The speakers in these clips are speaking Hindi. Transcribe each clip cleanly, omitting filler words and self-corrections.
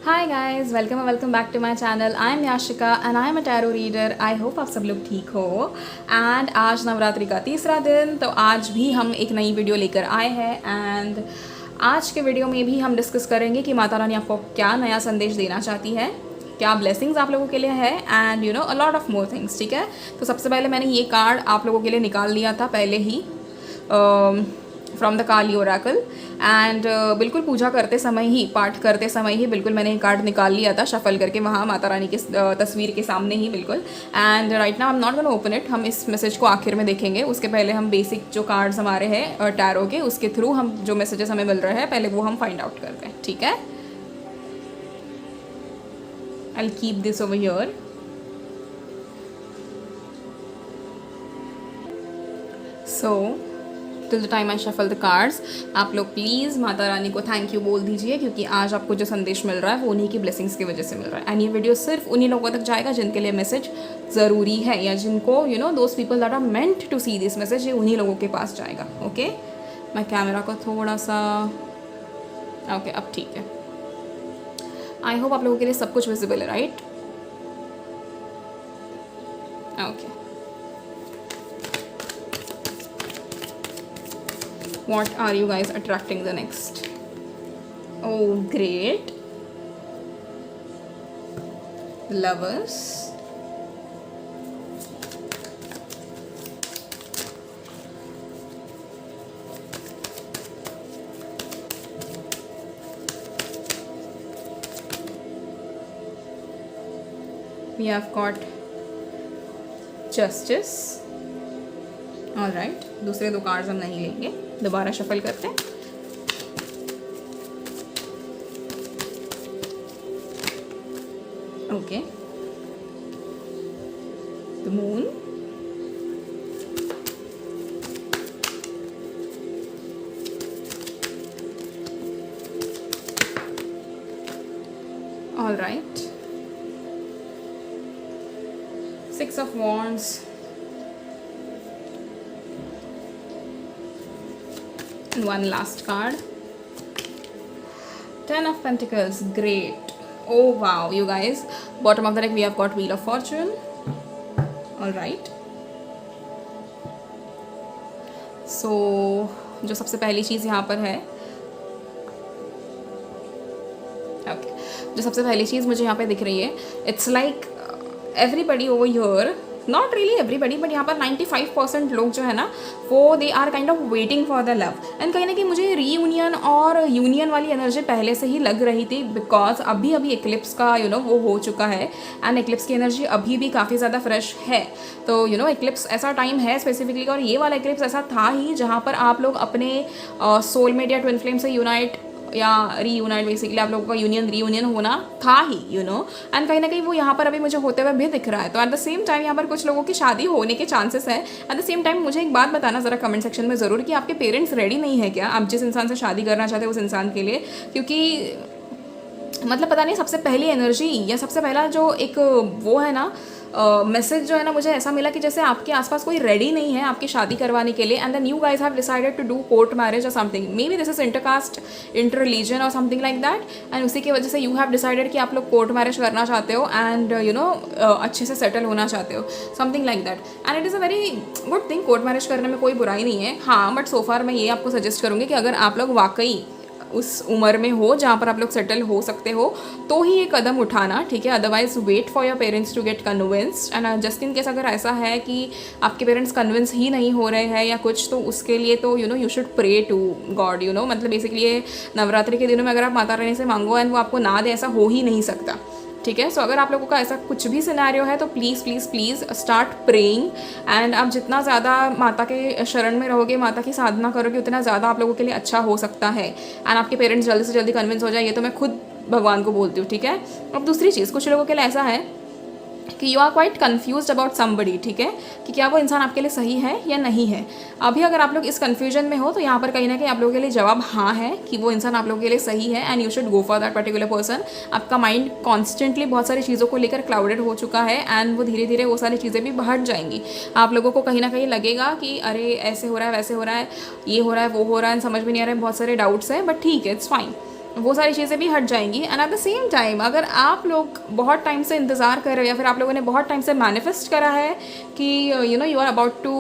Hi guys, welcome back to my channel. I am Yashika and I am a tarot reader. I hope आप सब लोग ठीक हो। एंड आज नवरात्रि का तीसरा दिन, तो आज भी हम एक नई वीडियो लेकर आए हैं। एंड आज के वीडियो में भी हम डिस्कस करेंगे कि माता रानी आपको क्या नया संदेश देना चाहती है, क्या ब्लेसिंग्स आप लोगों के लिए है, and you know a lot of more things. ठीक है, तो सबसे पहले मैंने ये कार्ड आप लोगों के लिए निकाल लिया था पहले ही from the Kali oracle. And बिल्कुल पूजा करते समय ही, पाठ करते समय ही बिल्कुल मैंने ये कार्ड निकाल लिया था शफल करके वहाँ माता रानी की तस्वीर के सामने ही बिल्कुल। And right now I am not gonna open it, हम इस मैसेज को आखिर में देखेंगे। उसके पहले हम बेसिक जो कार्ड्स हमारे हैं टैरो के, उसके थ्रू हम जो मैसेजेस हमें मिल रहे हैं पहले वो हम फाइंड आउट करते हैं। ठीक है, I will keep this over here. So till the time I shuffle the cards, आप लोग प्लीज़ माता रानी को थैंक यू बोल दीजिए, क्योंकि आज आपको जो संदेश मिल रहा है वो उन्हीं की ब्लेसिंग्स की वजह से मिल रहा है। एंड ये वीडियो सिर्फ उन्हीं लोगों तक जाएगा जिनके लिए मैसेज ज़रूरी है, या जिनको you know those people that are meant to see this message, ये उन्हीं लोगों के पास जाएगा। ओके, मैं कैमरा को थोड़ा सा ओके अब ठीक है। आई होप आप लोगों के लिए सब कुछ विजिबल है, right? Okay, what are you guys attracting the next? Oh great, lovers, we have got justice. All right, दूसरे दो कार्ड्स हम नहीं लेंगे, दोबारा शफल करते हैं। Okay, the moon, all right, six of wands, one last card, Ten of Pentacles. Great. Oh wow, you guys, bottom of the deck we have got Wheel of Fortune. All right, so जो सबसे पहली चीज़ यहाँ पर है, okay, जो सबसे पहली चीज़ मुझे यहाँ पे दिख रही है, it's like everybody over here, not really everybody, but यहाँ पर 95% लोग जो है ना वो they are kind of waiting for the love. And कहीं ना कहीं मुझे रीयूनियन और यूनियन वाली एनर्जी पहले से ही लग रही थी, बिकॉज अभी अभी एक्लिप्स का यू नो वो हो चुका है। एंड एक्लिप्स की एनर्जी अभी भी काफ़ी ज़्यादा फ्रेश है। तो यू नो एक्लिप्स ऐसा टाइम है स्पेसिफिकली, और ये वाला एक्लिप्स ऐसा था ही जहाँ पर आप लोग अपने सोलमेट या ट्विन फ्लेम से यूनाइट या रीयूनाइट, बेसिकली आप लोगों का यूनियन रीयूनियन होना था ही, यू नो। एंड कहीं ना कहीं वो यहाँ पर अभी मुझे होते हुए भी दिख रहा है। तो एट द सेम टाइम यहाँ पर कुछ लोगों की शादी होने के चांसेस है। एट द सेम टाइम मुझे एक बात बताना ज़रा कमेंट सेक्शन में ज़रूर कि आपके पेरेंट्स रेडी नहीं है क्या आप जिस इंसान से शादी करना चाहते हैं उस इंसान के लिए? क्योंकि मतलब पता नहीं, सबसे पहली एनर्जी या सबसे पहला जो एक वो है ना मैसेज जो है ना, मुझे ऐसा मिला कि जैसे आपके आसपास कोई रेडी नहीं है आपकी शादी करवाने के लिए। And then you guys have decided to do court marriage or something, maybe this is intercaste, inter religion or something like that. And उसी की वजह से यू हैव डिसाइडेड कि आप लोग कोर्ट मैरिज करना चाहते हो एंड यू नो अच्छे से सेटल होना चाहते हो, something like that. And it is a very good thing, court marriage करने में कोई बुराई नहीं है। हाँ, बट सो फार मैं ये आपको सजेस्ट करूँगी कि अगर आप लोग वाकई उस उम्र में हो जहाँ पर आप लोग सेटल हो सकते हो तो ही ये कदम उठाना, ठीक है? Otherwise wait for your parents to get convinced. And just in case अगर ऐसा है कि आपके पेरेंट्स कन्विंस ही नहीं हो रहे हैं या कुछ, तो उसके लिए तो you know you should pray to God, you know. मतलब बेसिकली ये नवरात्रि के दिनों में अगर आप माता रानी से मांगो एंड वो आपको ना दे, ऐसा हो ही नहीं सकता, ठीक है? सो अगर आप लोगों का ऐसा कुछ भी सिनेरियो है तो please please please start praying. And आप जितना ज़्यादा माता के शरण में रहोगे, माता की साधना करोगे, उतना ज़्यादा आप लोगों के लिए अच्छा हो सकता है। एंड आपके पेरेंट्स जल्दी से जल्दी कन्विंस हो जाए, ये तो मैं खुद भगवान को बोलती हूँ, ठीक है? अब दूसरी चीज़, कुछ लोगों के लिए ऐसा है कि you are quite confused about somebody, ठीक है? कि क्या वो इंसान आपके लिए सही है या नहीं है। अभी अगर आप लोग इस कन्फ्यूजन में हो तो यहाँ पर कहीं ना कहीं आप लोगों के लिए जवाब हाँ है कि वो इंसान आप लोगों के लिए सही है and you should go for that particular person. आपका माइंड कॉन्स्टेंटली बहुत सारी चीज़ों को लेकर क्लाउडेड हो चुका है एंड वो धीरे धीरे वो सारी चीज़ें भी हट जाएंगी। आप लोगों को कहीं ना कहीं लगेगा कि अरे ऐसे हो रहा है, वैसे हो रहा है, ये हो रहा है, वो हो रहा है, समझ में नहीं आ रहा है, बहुत सारे डाउट्स हैं, बट ठीक है, इट्स फाइन। वो सारी चीज़ें भी हट जाएंगी। And at the same time अगर आप लोग बहुत टाइम से इंतज़ार कर रहे हो या फिर आप लोगों ने बहुत टाइम से मैनिफेस्ट करा है कि यू आर अबाउट टू,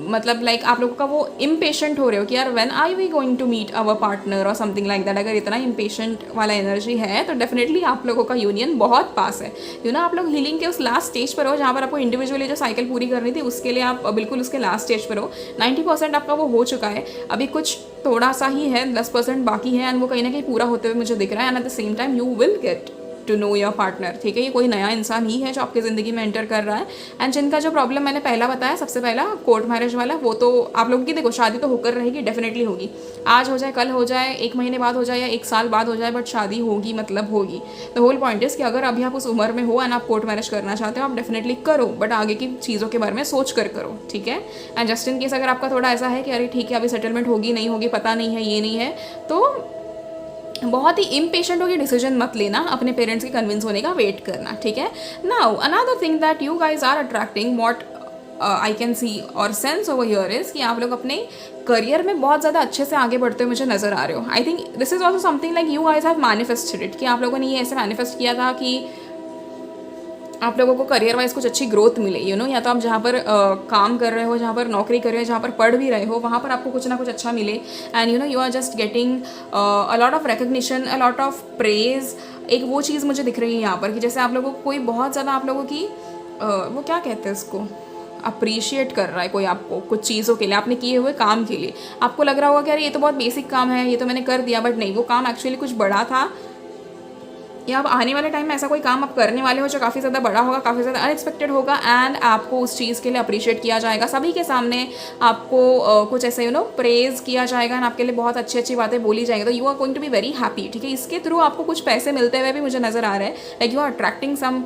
मतलब लाइक आप लोगों का वो इम्पेशेंट हो रहे हो कि यार when I we going to meet our partner और समथिंग लाइक दैट, अगर इतना इम्पेशेंट वाला एनर्जी है तो डेफिनेटली आप लोगों का यूनियन बहुत पास है। आप लोग हीलिंग के उस लास्ट स्टेज पर हो जहाँ पर आपको इंडिविजुअली जो साइकिल पूरी करनी थी उसके लिए आप बिल्कुल उसके लास्ट स्टेज पर हो। 90% आपका वो हो चुका है, अभी कुछ थोड़ा सा ही है, 10% बाकी है, एंड वो कहीं ना कहीं पूरा होते हुए मुझे दिख रहा है। And at the same time you will get to know your partner, ठीक है। ये कोई नया इंसान ही है जो आपकी ज़िंदगी में एंटर कर रहा है। एंड जिनका जो प्रॉब्लम मैंने पहला बताया, सबसे पहला कोर्ट मैरिज वाला, वो तो आप लोगों की देखो शादी तो होकर रहेगी, डेफिनेटली होगी, आज हो जाए, कल हो जाए, 1 महीने बाद हो जाए या 1 साल बाद हो जाए, बट शादी होगी, मतलब होगी। द होल पॉइंट इज़ कि अगर अभी आप उस उम्र में हो एंड आप कोर्ट मैरिज करना चाहते हो, आप डेफिनेटली करो, बट आगे की चीज़ों के बारे में सोच कर करो, ठीक है। एंड जस्ट इन केस अगर आपका थोड़ा ऐसा है कि अरे ठीक है अभी सेटलमेंट होगी नहीं होगी पता नहीं है, ये नहीं है, तो बहुत ही इम्पेशेंट होकर डिसीजन मत लेना, अपने पेरेंट्स के कन्विंस होने का वेट करना, ठीक है। Now another thing that you guys are attracting, what I can see और सेंस ओवर हियर इज कि आप लोग अपने करियर में बहुत ज़्यादा अच्छे से आगे बढ़ते हुए मुझे नज़र आ रहे हो। I think this is also something like you guys have manifested it, कि आप लोगों ने ये ऐसे मैनिफेस्ट किया था कि आप लोगों को करियर वाइज कुछ अच्छी ग्रोथ मिले, या तो आप जहाँ पर काम कर रहे हो, जहाँ पर नौकरी कर रहे हो, जहाँ पर पढ़ भी रहे हो, वहाँ पर आपको कुछ ना कुछ अच्छा मिले। And you are just getting a lot of recognition, a lot of praise. एक वो चीज़ मुझे दिख रही है यहाँ पर कि जैसे आप लोगों को कोई बहुत ज़्यादा आप लोगों की वो क्या कहते हैं उसको, अप्रिशिएट कर रहा है कोई आपको कुछ चीज़ों के लिए, आपने किए हुए काम के लिए। आपको लग रहा होगा कि अरे ये तो बहुत बेसिक काम है, ये तो मैंने कर दिया, बट नहीं, वो काम एक्चुअली कुछ बड़ा था, या अब आने वाले टाइम में ऐसा कोई काम आप करने वाले हो जो काफ़ी ज़्यादा बड़ा होगा, काफ़ी ज़्यादा अनएक्सपेक्टेड होगा, एंड आपको उस चीज़ के लिए अप्रिशिएट किया जाएगा सभी के सामने। आपको कुछ ऐसे प्रेज किया जाएगा एंड आपके लिए बहुत अच्छी अच्छी बातें बोली जाएंगी, तो you are going to be very happy, ठीक है। इसके थ्रू आपको कुछ पैसे मिलते हुए भी मुझे नज़र आ रहा है, like you are attracting some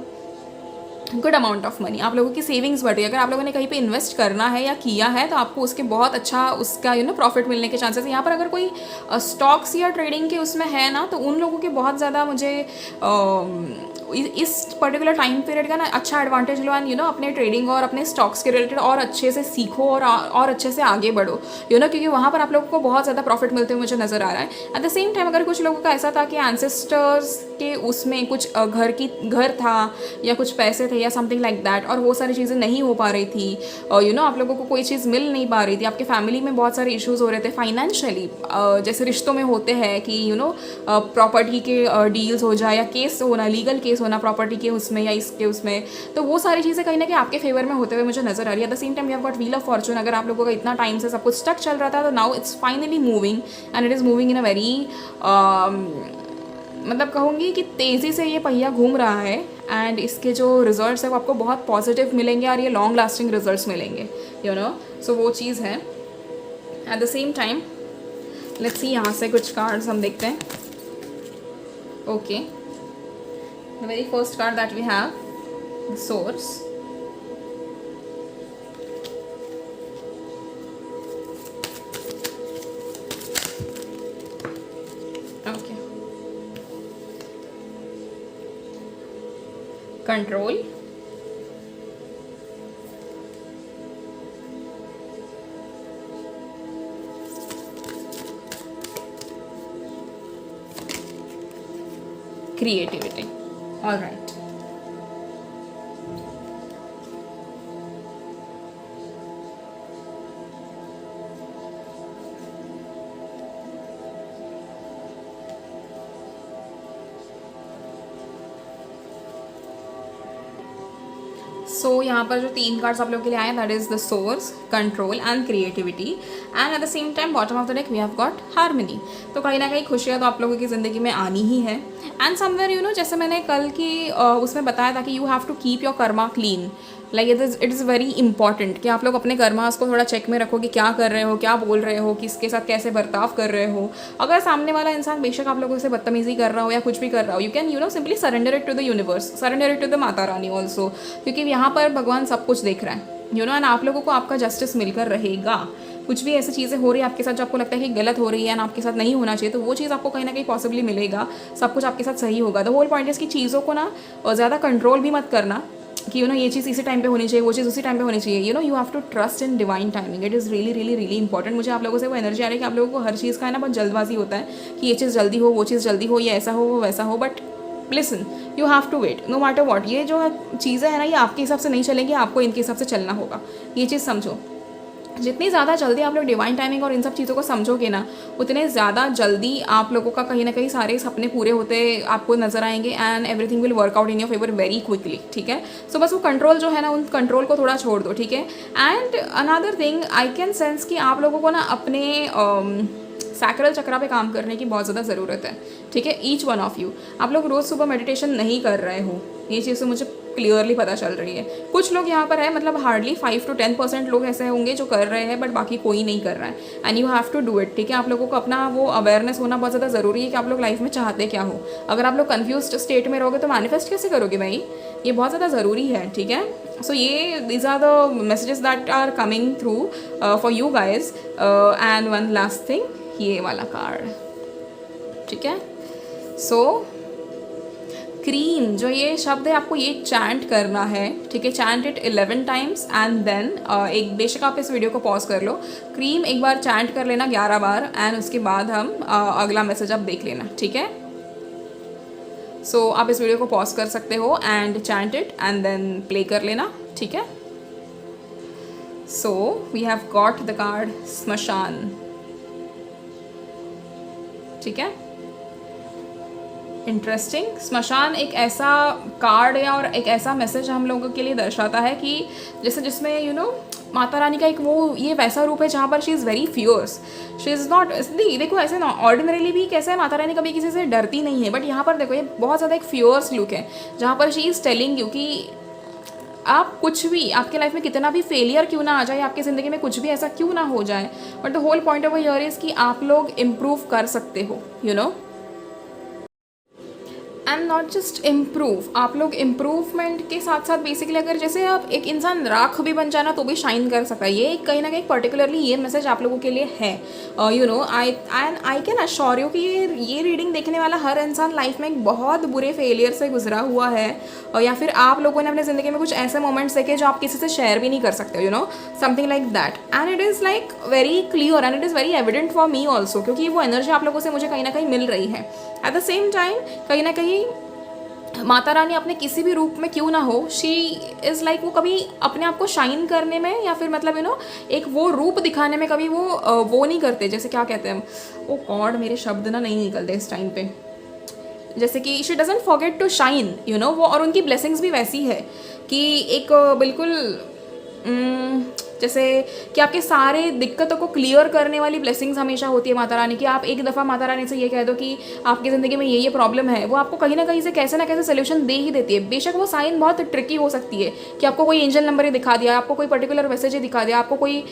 good amount of money. आप लोगों की सेविंग्स बढ़ रही है, अगर आप लोगों ने कहीं पे इन्वेस्ट करना है या किया है तो आपको उसके बहुत अच्छा उसका प्रॉफिट मिलने के चांसेस। यहाँ पर अगर कोई स्टॉक्स या ट्रेडिंग के उसमें है ना, तो उन लोगों के बहुत ज़्यादा मुझे इस पर्टिकुलर टाइम पीरियड का ना अच्छा एडवांटेज लो, एंड अपने ट्रेडिंग और अपने स्टॉक्स के रिलेटेड और अच्छे से सीखो और अच्छे से आगे बढ़ो, क्योंकि वहाँ पर आप लोगों को बहुत ज़्यादा प्रॉफिट मिलते हुए मुझे नज़र आ रहा है। एट द सेम टाइम अगर कुछ लोगों का ऐसा था कि एंसेस्टर्स के उसमें कुछ घर था या कुछ पैसे थे या समथिंग लाइक दैट, और वो सारी चीज़ें नहीं हो पा रही थी, आप लोगों को कोई चीज़ मिल नहीं पा रही थी, आपके फैमिली में बहुत सारे इश्यूज़ हो रहे थे फाइनेंशियली, जैसे रिश्तों में होते हैं कि प्रॉपर्टी के डील्स हो जाए या केस होना, लीगल केस होना प्रॉपर्टी के उसमें या इसके उसमें, तो वो सारी चीज़ें कहीं ना कहीं आपके फेवर में होते हुए मुझे नजर आ रही है। At the same time you have got wheel of Fortune. अगर आप लोगों का इतना टाइम से सब कुछ स्टक चल रहा था, तो now it's finally moving, and it is moving in a very मतलब कहूँगी कि तेज़ी से ये पहिया घूम रहा है, एंड इसके जो रिजल्ट्स है वो आपको बहुत पॉजिटिव मिलेंगे और ये लॉन्ग लास्टिंग रिजल्ट्स मिलेंगे, सो वो चीज़ है। At the same time let's see, यहाँ से कुछ कार्ड्स हम देखते हैं। Okay, the very first card that we have, the source. Okay, control, creativity. All right. So यहाँ पर जो 3 कार्ड्स आप लोगों के लिए आए, that is the source, control and creativity, and at the same time bottom of the deck we have got harmony. तो कहीं ना कहीं खुशियाँ तो आप लोगों की ज़िंदगी में आनी ही है, एंड समवेयर जैसे मैंने कल की उसमें बताया था कि you have to keep your karma clean, like it is very important कि आप लोग अपने कर्मास को थोड़ा चेक में रखो कि क्या कर रहे हो, क्या बोल रहे हो, किसके साथ कैसे बर्ताव कर रहे हो। अगर सामने वाला इंसान बेशक आप लोगों से बदतमीजी कर रहा हो या कुछ भी कर रहा हो, you can simply surrender it to the universe, surrender it to the Mata Rani also, क्योंकि यहाँ पर भगवान सब कुछ देख रहा है, एंड आप लोगों को आपका जस्टिस मिलकर रहेगा। कुछ भी ऐसी चीज़ें हो रही है आपके साथ जो आपको लगता है कि गलत हो रही है ना, आपके साथ नहीं होना चाहिए, तो वो चीज़ आपको कहीं ना कहीं पॉसिबली मिलेगा, सब कुछ आपके साथ सही होगा। द होल पॉइंट इज कि चीज़ों को ना ज़्यादा कंट्रोल भी मत करना, कि ये चीज़ इसी टाइम पे होनी चाहिए, वो चीज़ उसी टाइम पे होनी चाहिए। You have to trust in divine timing. It is really really really important. मुझे आप लोगों से वो एनर्जी आ रही है कि आप लोगों को हर चीज़ का है ना बहुत जल्दबाजी होता है कि ये चीज़ जल्दी हो, वो चीज़ जल्दी हो, ये ऐसा हो, वो वैसा हो, but listen, you have to wait no matter what. ये जो चीज़ें हैं ना, ये आपके हिसाब से नहीं चलेंगी, आपको इनके हिसाब से चलना होगा। ये चीज़ समझो। जितनी ज़्यादा जल्दी आप लोग डिवाइन टाइमिंग और इन सब चीज़ों को समझोगे ना, उतने ज़्यादा जल्दी आप लोगों का कहीं ना कहीं सारे सपने पूरे होते आपको नजर आएंगे and everything will work out in your favour very quickly, ठीक है। सो बस वो कंट्रोल जो है ना, उन कंट्रोल को थोड़ा छोड़ दो, ठीक है। And another thing I can sense कि आप लोगों को ना अपने सैक्रल चक्रा पे काम करने की बहुत ज़्यादा ज़रूरत है, ठीक है। ईच वन ऑफ यू, आप लोग रोज़ सुबह मेडिटेशन नहीं कर रहे हो, ये चीज़ तो मुझे क्लियरली पता चल रही है। कुछ लोग यहाँ पर है, मतलब हार्डली 5 to 10% लोग ऐसे होंगे जो कर रहे हैं, बट बाकी कोई नहीं कर रहा है। And you have to do it, ठीक है। आप लोगों को अपना वो अवेयरनेस होना बहुत ज़्यादा ज़रूरी है कि आप लोग लाइफ में चाहते क्या हो। अगर आप लोग कन्फ्यूज्ड स्टेट में रहोगे तो मैनिफेस्ट कैसे करोगे भाई, ये बहुत ज़्यादा ज़रूरी है, ठीक है। सो ये these are the messages that are coming through for you guys. And one last thing, ये वाला कार्ड, ठीक है। सो क्रीम, जो ये शब्द है, आपको ये चैंट करना है, ठीक है। Chant it 11 times and then एक बेशक आप इस वीडियो को पॉज कर लो, क्रीम एक बार चैंट कर लेना 11 बार एंड उसके बाद हम अगला मैसेज आप देख लेना, ठीक है। सो आप इस वीडियो को पॉज कर सकते हो and chant it and then play कर लेना, ठीक है। So we have got the card Smashan, ठीक है। इंटरेस्टिंग। स्मशान एक ऐसा कार्ड है और एक ऐसा मैसेज हम लोगों के लिए दर्शाता है कि जैसे जिसमें माता रानी का एक वो ये वैसा रूप है जहाँ पर she is very fierce, she is not, देखो ऐसे ना ऑर्डिनरीली भी कैसे है, माता रानी कभी किसी से डरती नहीं है, बट यहाँ पर देखो ये बहुत ज़्यादा एक फियर्स लुक है जहाँ पर शी इज़ टेलिंग यू कि आप कुछ भी, आपके लाइफ में कितना भी फेलियर क्यों ना आ जाए, आपकी ज़िंदगी में कुछ भी ऐसा क्यों ना हो जाए, but the whole point of here is कि आप लोग इम्प्रूव कर सकते हो, एंड नॉट जस्ट इम्प्रूव। आप लोग इम्प्रूवमेंट के साथ साथ बेसिकली अगर जैसे आप एक इंसान राख भी बन जाना तो भी शाइन कर सकता है, ये कहीं ना कहीं पर्टिकुलरली ये मैसेज आप लोगों के लिए है। आई कैन अश्योर यू कि ये रीडिंग देखने वाला हर इंसान लाइफ में एक बहुत बुरे फेलियर से गुजरा हुआ है, या फिर आप लोगों ने अपनी ज़िंदगी में कुछ ऐसे मोमेंट्स देखे जो आप किसी से शेयर भी नहीं कर सकते, something like that. And it is like very clear and it is very evident for me also, क्योंकि वो एनर्जी आप लोगों से मुझे कहीं ना कहीं मिल रही है। एट द सेम टाइम कहीं ना कहीं माता रानी अपने किसी भी रूप में क्यों ना हो, शी इज़ लाइक वो कभी अपने आप को शाइन करने में या फिर मतलब एक वो रूप दिखाने में कभी वो नहीं करते। जैसे क्या कहते हैं, ओ गॉड मेरे शब्द ना नहीं निकलते इस टाइम पे, जैसे कि she doesn't forget to shine, वो, और उनकी ब्लेसिंग्स भी वैसी है कि एक बिल्कुल जैसे कि आपके सारे दिक्कतों को क्लियर करने वाली ब्लेसिंग्स हमेशा होती है माता रानी की। आप एक दफ़ा माता रानी से ये कह दो कि आपकी ज़िंदगी में ये प्रॉब्लम है, वो आपको कहीं ना कहीं से कैसे ना कैसे सोल्यूशन दे ही देती है। बेशक वो साइन बहुत ट्रिकी हो सकती है कि आपको कोई एंजल नंबर ही दिखा दिया, आपको कोई पर्टिकुलर मैसेज ही दिखा दिया, आपको कोई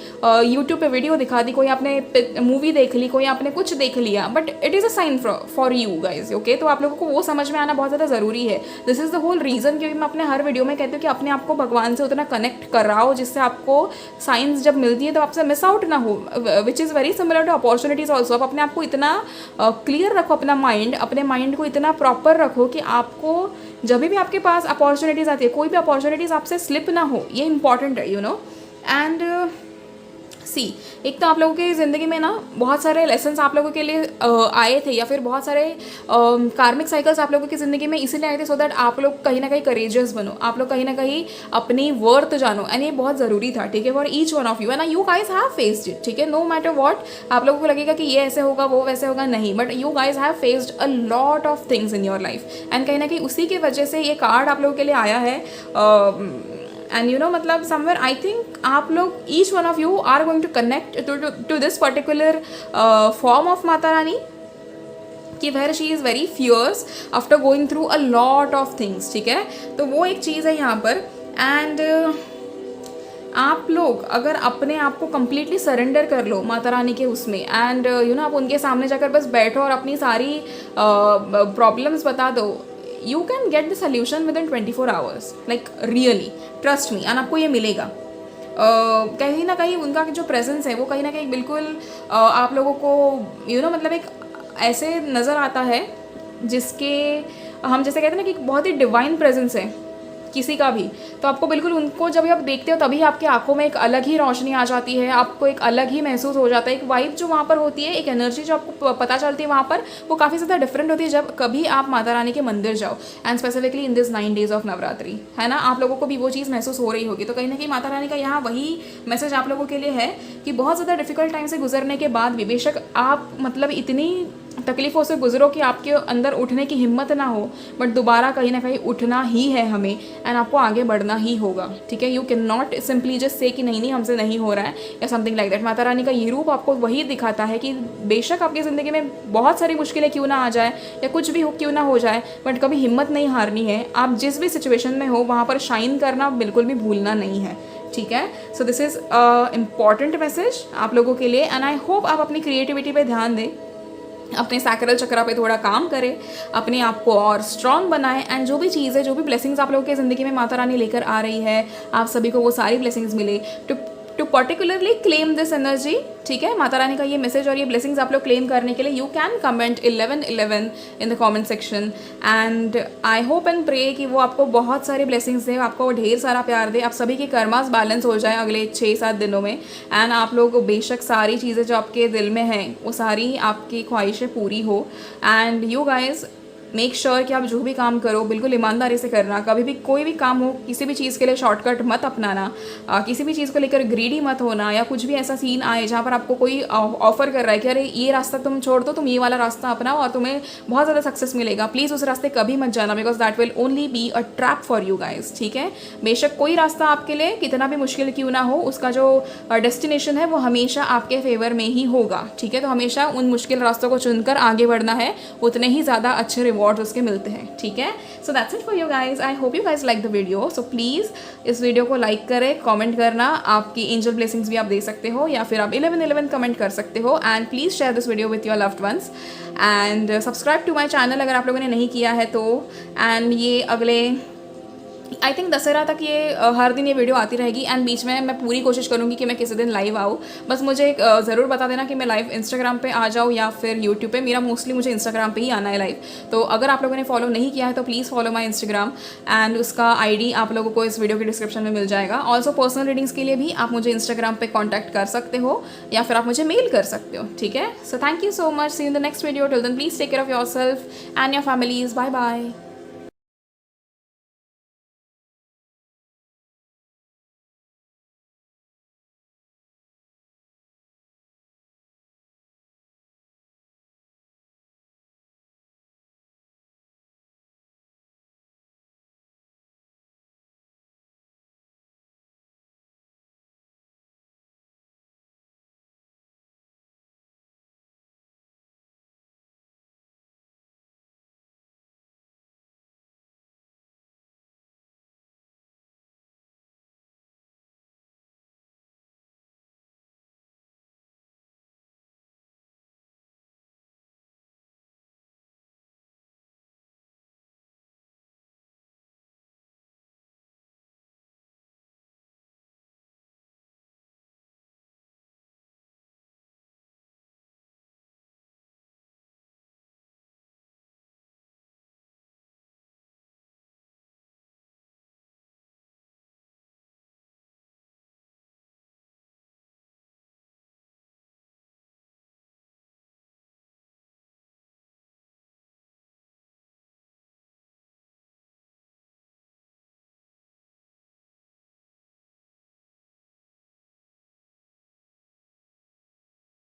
यूट्यूब पे वीडियो दिखा दी, कोई आपने मूवी देख ली, कोई आपने कुछ देख लिया, but it is a sign for you guys, okay. तो आप लोगों को वो समझ में आना बहुत ज़्यादा ज़रूरी है। This is the whole reason कि मैं अपने हर वीडियो में कहती हूँ कि अपने आप को भगवान से उतना कनेक्ट कराओ जिससे आपको साइंस जब मिलती है तो आपसे मिस आउट ना हो, which is very similar to opportunities also. आप अपने आप को इतना क्लियर रखो, अपना माइंड, अपने माइंड को इतना प्रॉपर रखो कि आपको जब भी आपके पास अपॉर्चुनिटीज़ आती है, कोई भी अपॉर्चुनिटीज़ आपसे स्लिप ना हो, ये इंपॉर्टेंट है, एंड सी। एक तो आप लोगों की ज़िंदगी में ना बहुत सारे लेसन्स आप लोगों के लिए आए थे, या फिर बहुत सारे कार्मिक साइकिल्स आप लोगों की ज़िंदगी में इसीलिए आए थे सो दैट आप लोग कहीं ना कहीं करेजियस बनो, आप लोग कहीं ना कहीं अपनी वर्थ जानो, एंड ये बहुत ज़रूरी था, ठीक है, for each one of you. And you guys have faced it, ठीक है, नो मैटर वॉट आप लोगों को लगेगा कि ये ऐसे होगा वो वैसे होगा, नहीं, but you guys have faced a lot of things in your life, and कहीं ना कहीं उसी की वजह से ये कार्ड आप लोगों के लिए आया है। एंड मतलब समवेयर आई थिंक आप लोग each one of you are going to connect to this particular form of Mata Rani कि where she is very fierce after going through a lot of things, ठीक है। तो वो एक चीज़ है यहाँ पर। एंड आप लोग अगर अपने आप को कम्प्लीटली सरेंडर कर लो माता रानी के उसमें, एंड आप उनके सामने जाकर बस बैठो और अपनी सारी प्रॉब्लम्स बता दो, you can get the solution within 24 hours, like really trust me, and आपको ये मिलेगा। कहीं ना कहीं उनका जो प्रेजेंस है वो कहीं ना कहीं बिल्कुल आप लोगों को मतलब एक ऐसे नज़र आता है जिसके हम जैसे कहते हैं ना कि बहुत ही डिवाइन प्रेजेंस है किसी का भी, तो आपको बिल्कुल उनको जब आप देखते हो तभी आपकी आंखों में एक अलग ही रोशनी आ जाती है, आपको एक अलग ही महसूस हो जाता है, एक वाइब जो वहाँ पर होती है, एक एनर्जी जो आपको पता चलती है वहाँ पर, वो काफ़ी ज़्यादा डिफरेंट होती है जब कभी आप माता रानी के मंदिर जाओ, and specifically in this 9 days of Navratri, है ना। आप लोगों को भी वो चीज़ महसूस हो रही होगी। तो कहीं ना कहीं माता रानी का यहाँ वही मैसेज आप लोगों के लिए है कि बहुत ज़्यादा डिफिकल्ट टाइम से गुजरने के बाद भी बेशक आप मतलब इतनी तकलीफ़ों से गुजरो कि आपके अंदर उठने की हिम्मत ना हो, बट दोबारा कहीं ना कहीं उठना ही है हमें, एंड आपको आगे बढ़ना ही होगा, ठीक है। You can not simply just say कि नहीं नहीं हमसे नहीं हो रहा है या something like that. Mata Rani का ये रूप आपको वही दिखाता है कि बेशक आपकी ज़िंदगी में बहुत सारी मुश्किलें क्यों ना आ जाए या कुछ भी क्यों ना हो जाए, बट कभी हिम्मत नहीं हारनी है। आप जिस भी सिचुएशन में हो वहाँ पर शाइन करना बिल्कुल भी भूलना नहीं है, ठीक है। So this is important message आप लोगों के लिए, एंड आई होप आप अपनी क्रिएटिविटी पे ध्यान दें, अपने सैक्रल चक्रा पे थोड़ा काम करें, अपने आप को और स्ट्रॉन्ग बनाएं, एंड जो भी चीज़ है, जो भी ब्लेसिंग्स आप लोगों की ज़िंदगी में माता रानी लेकर आ रही है, आप सभी को वो सारी ब्लेसिंग्स मिले to particularly claim this energy, ठीक है। माता रानी का ये मैसेज और ये ब्लेसिंग्स आप लोग क्लेम करने के लिए you can comment 1111 in the comment section, and I hope and pray कि वो आपको बहुत सारी ब्लेसिंग्स दे, आपको ढेर सारा प्यार दे, आप सभी के कर्मास बैलेंस हो जाए अगले 6-7 दिनों में, एंड आप लोग बेशक सारी चीज़ें जो आपके दिल में हैं वो सारी आपकी ख्वाहिशें पूरी हो, and you guys make sure कि आप जो भी काम करो बिल्कुल ईमानदारी से करना। कभी भी कोई भी काम हो, किसी भी चीज़ के लिए शॉर्टकट मत अपनाना, किसी भी चीज़ को लेकर ग्रीडी मत होना, या कुछ भी ऐसा सीन आए जहाँ पर आपको कोई ऑफर कर रहा है कि अरे ये रास्ता तुम छोड़ दो, तुम ये वाला रास्ता अपनाओ और तुम्हें बहुत ज़्यादा सक्सेस मिलेगा, प्लीज़ उस रास्ते कभी मत जाना, because that will only be a trap for you guys, ठीक है। बेशक कोई रास्ता आपके लिए कितना भी मुश्किल क्यों ना हो, उसका जो डेस्टिनेशन है वो हमेशा आपके फेवर में ही होगा, ठीक है। तो हमेशा उन मुश्किल रास्तों को चुनकर आगे बढ़ना है, उतने ही ज़्यादा अच्छे रिवॉर्ड्स उसके मिलते हैं, ठीक है। So that's it for you guys, I hope you guys like the video. So please इस वीडियो को लाइक करें, कमेंट करना, आपकी एंजल ब्लेसिंग्स भी आप दे सकते हो, या फिर आप 1111 कमेंट कर सकते हो, and please share this video with your loved ones, and subscribe to my channel अगर आप लोगों ने नहीं किया है तो, एंड ये अगले आई थिंक दशहरा तक ये हर दिन ये वीडियो आती रहेगी, एंड बीच में मैं पूरी कोशिश करूँगी कि मैं किसी दिन लाइव आऊँ। बस मुझे ज़रूर बता देना कि मैं लाइव इंस्टाग्राम पे आ जाऊँ या फिर यूट्यूब पे। मेरा मोस्टली मुझे इंस्टाग्राम पे ही आना है लाइव, तो अगर आप लोगों ने फॉलो नहीं किया है तो please follow my Instagram, and उसका आईडी आप लोगों को इस वीडियो के डिस्क्रिप्शन में मिल जाएगा। ऑल्सो पर्सनल रीडिंग्स के लिए भी आप मुझे इंस्टाग्राम पर कॉन्टैक्ट कर सकते हो या फिर आप मुझे मेल कर सकते हो, ठीक है। So thank you so much, see in the next video, till then please take care of yourself and your families, bye bye.